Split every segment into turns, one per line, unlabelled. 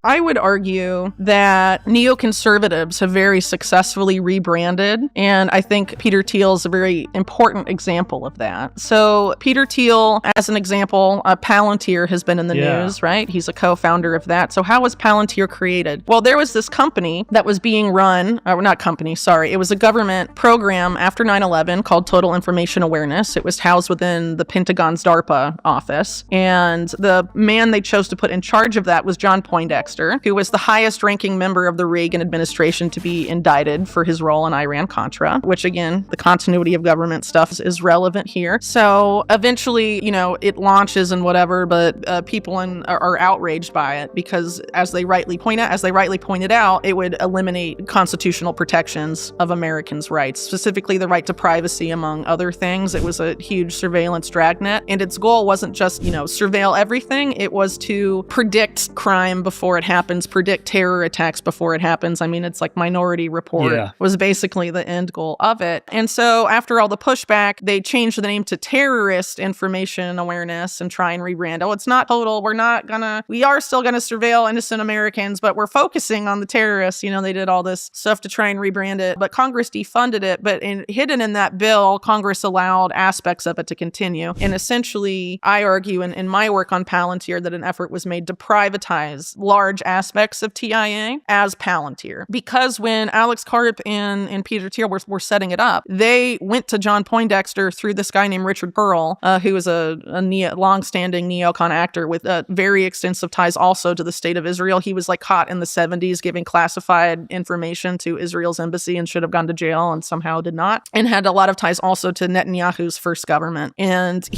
I would argue that neoconservatives have very successfully rebranded, and I think Peter Thiel is a very important example of that. So Peter Thiel, as an example, Palantir has been in the news, right? He's a co-founder of that. So how was Palantir created? Well, there was this company that was being run, not company, sorry. It was a government program after 9/11 called Total Information Awareness. It was housed within the Pentagon's DARPA office. And the man they chose to put in charge of that was John Poindexter, who was the highest ranking member of the Reagan administration to be indicted for his role in Iran-Contra, which again, the continuity of government stuff is relevant here. So eventually, it launches and whatever, but people are outraged by it because as they rightly pointed out, it would eliminate constitutional protections of Americans' rights, specifically the right to privacy, among other things. It was a huge surveillance dragnet, and its goal wasn't just, surveil everything. It was to predict crime before it happens, predict terror attacks before it happens. I mean, it's like Minority Report was basically the end goal of it. And so after all the pushback, they changed the name to Terrorist Information Awareness and try and rebrand. Oh, it's not total. We are still gonna surveil innocent Americans, but we're focusing on the terrorists. They did all this stuff to try and rebrand it, but Congress defunded it. But hidden in that bill, Congress allowed aspects of it to continue. And essentially, I argue in my work on Palantir that an effort was made to privatize large aspects of TIA as Palantir. Because when Alex Karp and Peter Thiel were setting it up, they went to John Poindexter through this guy named Richard Pearl, who was a long-standing neocon actor with very extensive ties also to the state of Israel. He was caught in the 70s giving classified information to Israel's embassy and should have gone to jail and somehow did not, and had a lot of ties also to Netanyahu's first government. And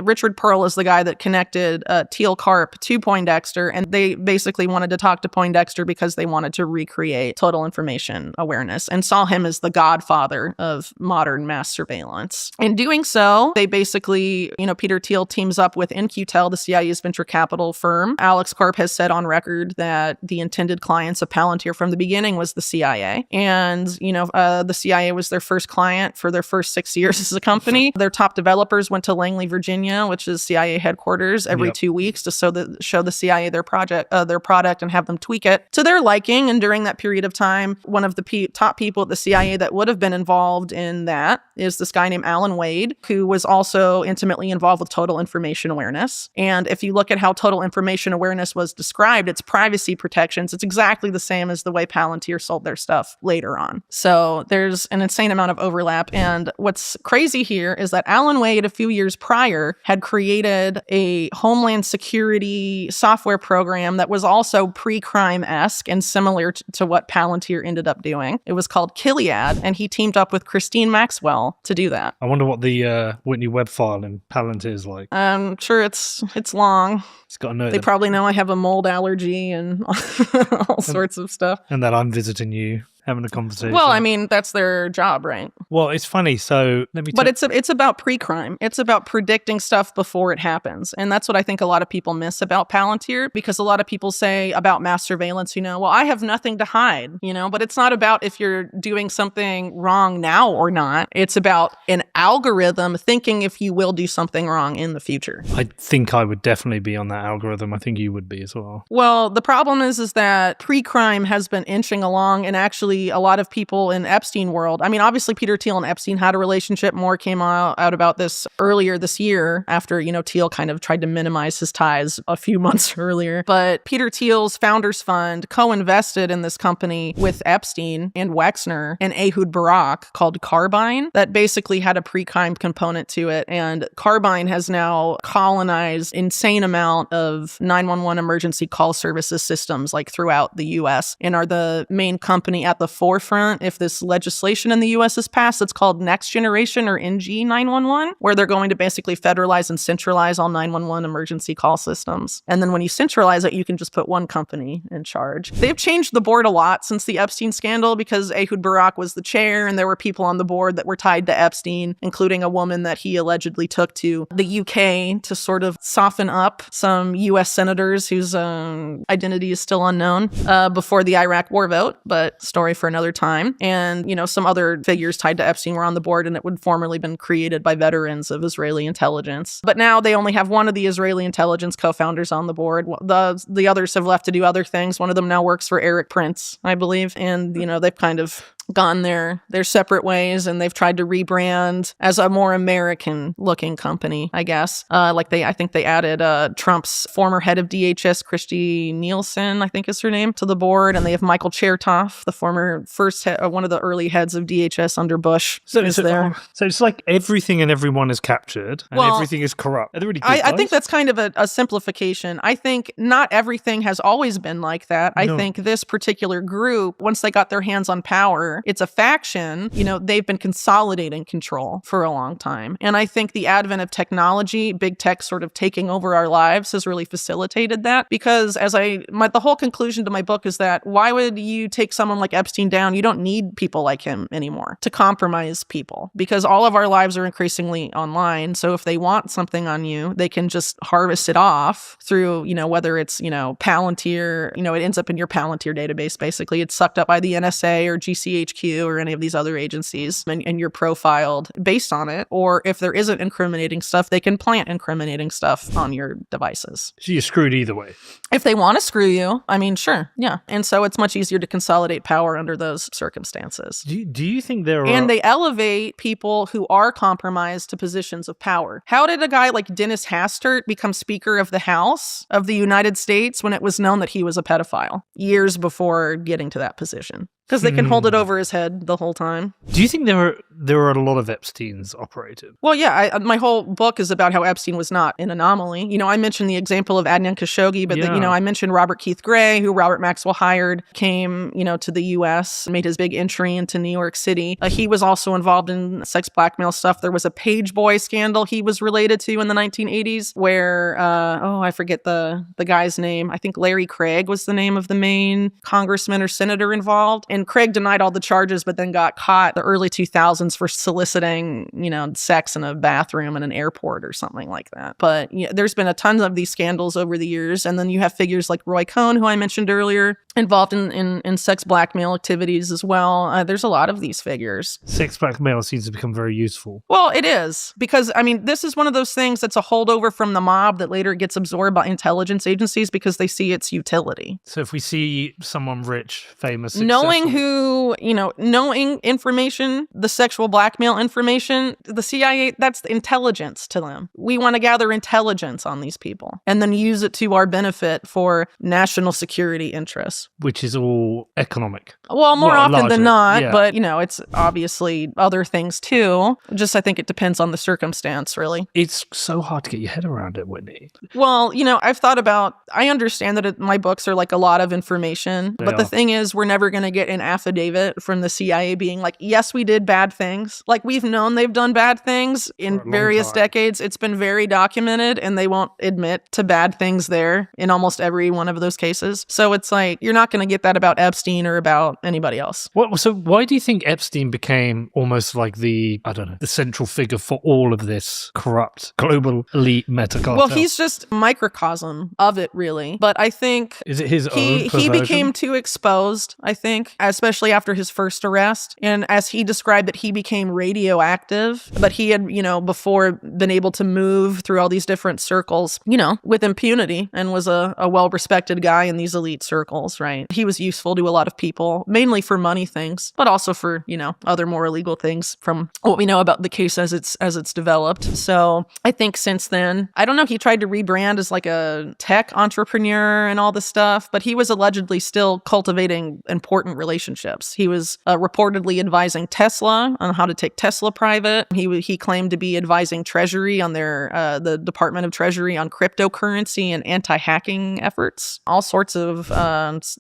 Richard Pearl is the guy that connected Thiel Karp to Poindexter, and they basically wanted to talk to Poindexter because they wanted to recreate total information awareness and saw him as the godfather of modern mass surveillance. In doing so, they basically, Peter Thiel teams up with NQTel, the CIA's venture capital firm. Alex Karp has said on record that the intended clients of Palantir from the beginning was the CIA. And, the CIA was their first client for their first 6 years as a company. Their top developers went to Langley, Virginia, which is CIA headquarters, every 2 weeks to show the CIA their product and have them tweak it to their liking. And during that period of time, one of the top people at the CIA that would have been involved in that is this guy named Alan Wade, who was also intimately involved with Total Information Awareness. And if you look at how Total Information Awareness was described, its privacy protections, it's exactly the same as the way Palantir sold their stuff later on. So there's an insane amount of overlap. And what's crazy here is that Alan Wade, a few years prior, had created a Homeland Security software program that was also pre-crime-esque and similar to what Palantir ended up doing. It was called Kiliad, and he teamed up with Christine Maxwell to do that.
I wonder what the Whitney Webb file in Palantir is like.
I'm sure it's long.
It's got to know.
They probably know I have a mold allergy and all sorts of stuff.
And that I'm visiting you, having a conversation.
Well, I mean, that's their job, right?
Well, it's funny. So let me.
But it's about pre-crime. It's about predicting stuff before it happens, and that's what I think a lot of people miss about Palantir, because a lot of people say about mass surveillance, well, I have nothing to hide, but it's not about if you're doing something wrong now or not. It's about an algorithm thinking if you will do something wrong in the future.
I think I would definitely be on that algorithm. I think you would be as well.
Well, the problem is that pre-crime has been inching along, and actually a lot of people in Epstein world, I mean, obviously Peter Thiel and Epstein had a relationship. More came out about this earlier this year after, Thiel kind of tried to minimize his ties a few months earlier. But Peter Thiel's Founders Fund co-invested in this company with Epstein and Wexner and Ehud Barak called Carbine that basically had a pre-crime component to it. And Carbine has now colonized insane amount of 911 emergency call services systems throughout the US, and are the main company at the forefront. If this legislation in the US is passed, it's called Next Generation or NG 911, where they're going to basically federalize and centralize all 911 emergency call systems. And then when you centralize it, you can just put one company in charge. They've changed the board a lot since the Epstein scandal because Ehud Barak was the chair, and there were people on the board that were tied to Epstein, including a woman that he allegedly took to the UK to sort of soften up some US senators whose identity is still unknown before the Iraq war vote, but story story for another time. And, some other figures tied to Epstein were on the board, and it would formerly been created by veterans of Israeli intelligence. But now they only have one of the Israeli intelligence co-founders on the board. The others have left to do other things. One of them now works for Eric Prince, I believe. And, they've kind of gone their separate ways, and they've tried to rebrand as a more American looking company, I guess. I think they added Trump's former head of DHS, Christy Nielsen, I think is her name, to the board, and they have Michael Chertoff, the former one of the early heads of DHS under Bush, is there.
So it's like everything and everyone is captured, and everything is corrupt. Are they really good
I think that's kind of a simplification. I think not everything has always been like that. I think this particular group, once they got their hands on power, it's a faction, they've been consolidating control for a long time. And I think the advent of technology, big tech sort of taking over our lives, has really facilitated that. Because the whole conclusion to my book is that why would you take someone like Epstein down? You don't need people like him anymore to compromise people, because all of our lives are increasingly online. So if they want something on you, they can just harvest it off through, whether it's, Palantir, it ends up in your Palantir database, basically. It's sucked up by the NSA or GCHQ or any of these other agencies, and you're profiled based on it. Or if there isn't incriminating stuff, they can plant incriminating stuff on your devices.
So you're screwed either way.
If they want to screw you, sure, yeah. And so it's much easier to consolidate power under those circumstances.
Do you think there are...
And they elevate people who are compromised to positions of power. How did a guy like Dennis Hastert become Speaker of the House of the United States when it was known that he was a pedophile years before getting to that position? Because they can hold it over his head the whole time.
Do you think there are a lot of Epsteins operated?
Well, yeah. My whole book is about how Epstein was not an anomaly. I mentioned the example of Adnan Khashoggi, but I mentioned Robert Keith Gray, who Robert Maxwell hired, came, to the U.S., made his big entry into New York City. He was also involved in sex blackmail stuff. There was a page boy scandal he was related to in the 1980s, where I forget the guy's name. I think Larry Craig was the name of the main congressman or senator involved. And Craig denied all the charges, but then got caught in the early 2000s for soliciting, sex in a bathroom in an airport or something like that. But there's been a ton of these scandals over the years. And then you have figures like Roy Cohn, who I mentioned earlier, involved in sex blackmail activities as well. There's a lot of these figures.
Sex blackmail seems to become very useful.
Well, it is. Because, this is one of those things that's a holdover from the mob that later gets absorbed by intelligence agencies because they see its utility.
So if we see someone rich, famous,
knowing information, the sexual blackmail information, the CIA, that's the intelligence to them. We want to gather intelligence on these people and then use it to our benefit for national security interests.
Which is all economic.
Well, more often
largely
than not,
yeah.
But, it's obviously other things too. Just, I think it depends on the circumstance, really.
It's so hard to get your head around it, Whitney.
Well, I understand that my books are like a lot of information, but the thing is, we're never going to get an affidavit from the CIA being like, yes, we did bad things. Like, we've known they've done bad things in various decades. It's been very documented, and they won't admit to bad things there in almost every one of those cases. So it's like, you're not going to get that about Epstein or about anybody else.
So why do you think Epstein became almost like the central figure for all of this corrupt global elite meta cartel?
Well, he's just a microcosm of it, really. But I think...
Is it his own
he
perversion?
became too exposed, I think, especially after his first arrest. And as he described it, he became radioactive. But he had, before been able to move through all these different circles, with impunity, and was a well-respected guy in these elite circles, right? He was useful to a lot of people, mainly for money things, but also for, other more illegal things from what we know about the case as it's developed. So I think since then, I don't know, he tried to rebrand as like a tech entrepreneur and all this stuff, but he was allegedly still cultivating important relationships. He was reportedly advising Tesla on how to take Tesla private. He claimed to be advising Treasury on the Department of Treasury on cryptocurrency and anti-hacking efforts. All sorts of,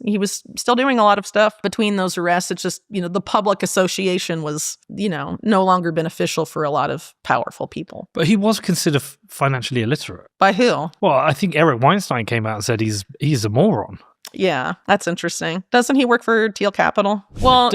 he was still doing a lot of stuff between those arrests. It's just, the public association was, no longer beneficial for a lot of powerful people.
But he was considered financially illiterate.
By who?
Well, I think Eric Weinstein came out and said he's a moron.
Yeah, that's interesting. Doesn't he work for Teal Capital? Well,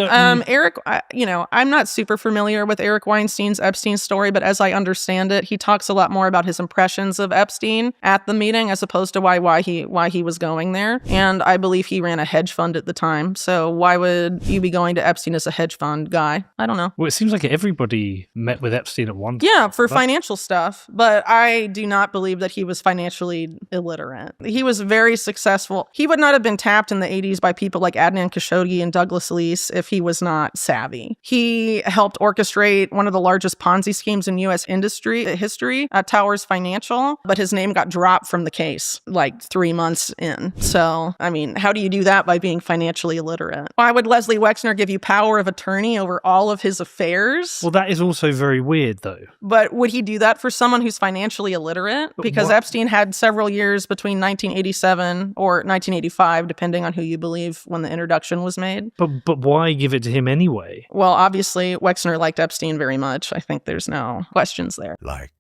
Eric, I'm not super familiar with Eric Weinstein's Epstein story, but as I understand it, he talks a lot more about his impressions of Epstein at the meeting as opposed to why he was going there. And I believe he ran a hedge fund at the time. So why would you be going to Epstein as a hedge fund guy? I don't know.
Well, it seems like everybody met with Epstein at one time.
Yeah, for financial stuff. But I do not believe that he was financially illiterate. He was very successful. He would not have been tapped in the 80s by people like Adnan Khashoggi and Douglas Leese if he was not savvy. He helped orchestrate one of the largest Ponzi schemes in U.S. history, Towers Financial, but his name got dropped from the case like 3 months in. So, I mean, how do you do that by being financially illiterate? Why would Leslie Wexner give you power of attorney over all of his affairs?
Well, that is also very weird, though.
But would he do that for someone who's financially illiterate? Because Epstein had several years between 1987 or 1985, depending on who you believe, when the introduction was made.
But why give it to him anyway?
Well, obviously, Wexner liked Epstein very much. I think there's no questions there.
Like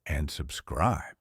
and subscribe.